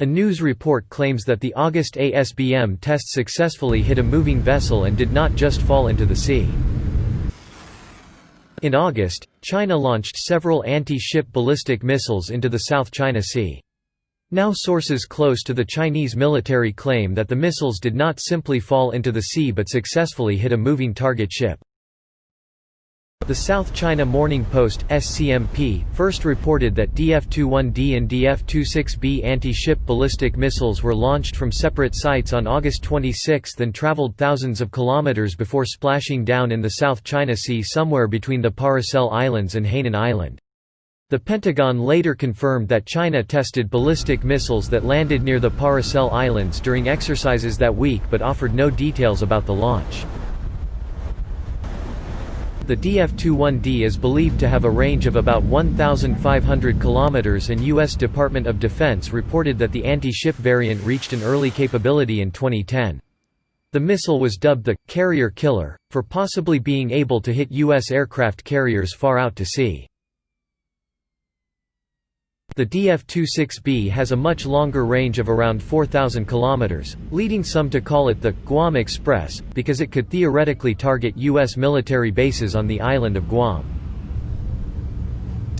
A news report claims that the August ASBM test successfully hit a moving vessel and did not just fall into the sea. In August, China launched several anti-ship ballistic missiles into the South China Sea. Now sources close to the Chinese military claim that the missiles did not simply fall into the sea but successfully hit a moving target ship. The South China Morning Post (SCMP) first reported that DF-21D and DF-26B anti-ship ballistic missiles were launched from separate sites on August 26 and traveled thousands of kilometers before splashing down in the South China Sea somewhere between the Paracel Islands and Hainan Island. The Pentagon later confirmed that China tested ballistic missiles that landed near the Paracel Islands during exercises that week but offered no details about the launch. The DF-21D is believed to have a range of about 1,500 kilometers, and U.S. Department of Defense reported that the anti-ship variant reached an early capability in 2010. The missile was dubbed the «carrier killer», for possibly being able to hit U.S. aircraft carriers far out to sea. The DF-26B has a much longer range of around 4,000 kilometers, leading some to call it the Guam Express, because it could theoretically target U.S. military bases on the island of Guam.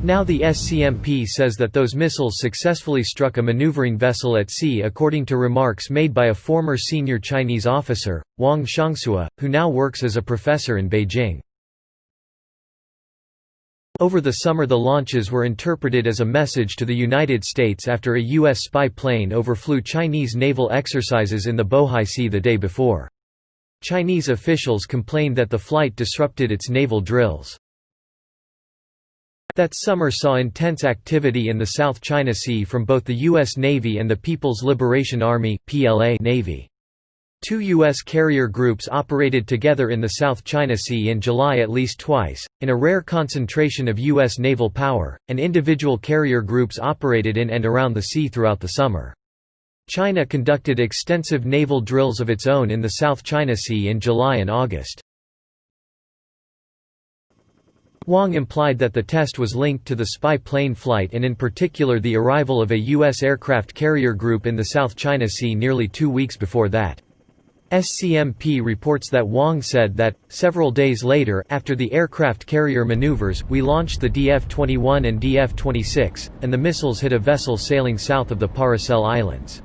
Now the SCMP says that those missiles successfully struck a maneuvering vessel at sea, according to remarks made by a former senior Chinese officer, Wang Xiangxue, who now works as a professor in Beijing. Over the summer, the launches were interpreted as a message to the United States after a U.S. spy plane overflew Chinese naval exercises in the Bohai Sea the day before. Chinese officials complained that the flight disrupted its naval drills. That summer saw intense activity in the South China Sea from both the U.S. Navy and the People's Liberation Army (PLA) Navy. Two U.S. carrier groups operated together in the South China Sea in July at least twice, in a rare concentration of U.S. naval power, and individual carrier groups operated in and around the sea throughout the summer. China conducted extensive naval drills of its own in the South China Sea in July and August. Wang implied that the test was linked to the spy plane flight and in particular the arrival of a U.S. aircraft carrier group in the South China Sea nearly 2 weeks before that. SCMP reports that Wang said that, several days later, after the aircraft carrier maneuvers, we launched the DF-21 and DF-26, and the missiles hit a vessel sailing south of the Paracel Islands.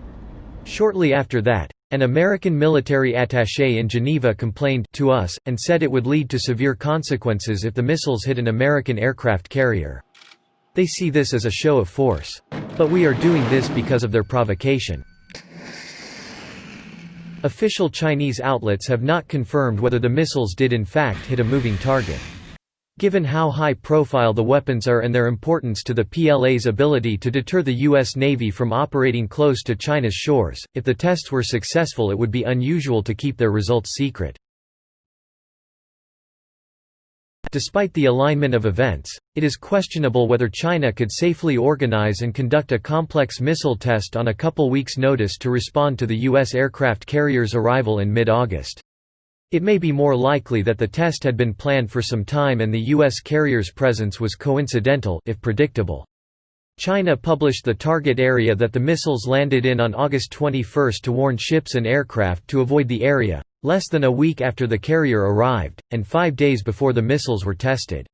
Shortly after that, an American military attaché in Geneva complained to us, and said it would lead to severe consequences if the missiles hit an American aircraft carrier. They see this as a show of force. But we are doing this because of their provocation. Official Chinese outlets have not confirmed whether the missiles did in fact hit a moving target. Given how high-profile the weapons are and their importance to the PLA's ability to deter the U.S. Navy from operating close to China's shores, if the tests were successful it would be unusual to keep their results secret. Despite the alignment of events, it is questionable whether China could safely organize and conduct a complex missile test on a couple weeks' notice to respond to the U.S. aircraft carrier's arrival in mid-August. It may be more likely that the test had been planned for some time and the U.S. carrier's presence was coincidental, if predictable. China published the target area that the missiles landed in on August 21 to warn ships and aircraft to avoid the area, less than a week after the carrier arrived, and 5 days before the missiles were tested.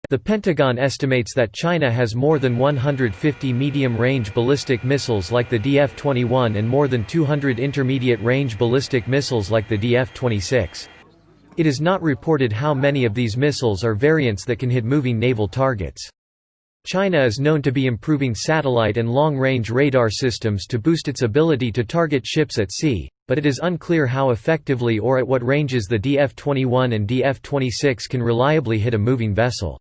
The Pentagon estimates that China has more than 150 medium-range ballistic missiles like the DF-21 and more than 200 intermediate-range ballistic missiles like the DF-26. It is not reported how many of these missiles are variants that can hit moving naval targets. China is known to be improving satellite and long-range radar systems to boost its ability to target ships at sea, but it is unclear how effectively or at what ranges the DF-21 and DF-26 can reliably hit a moving vessel.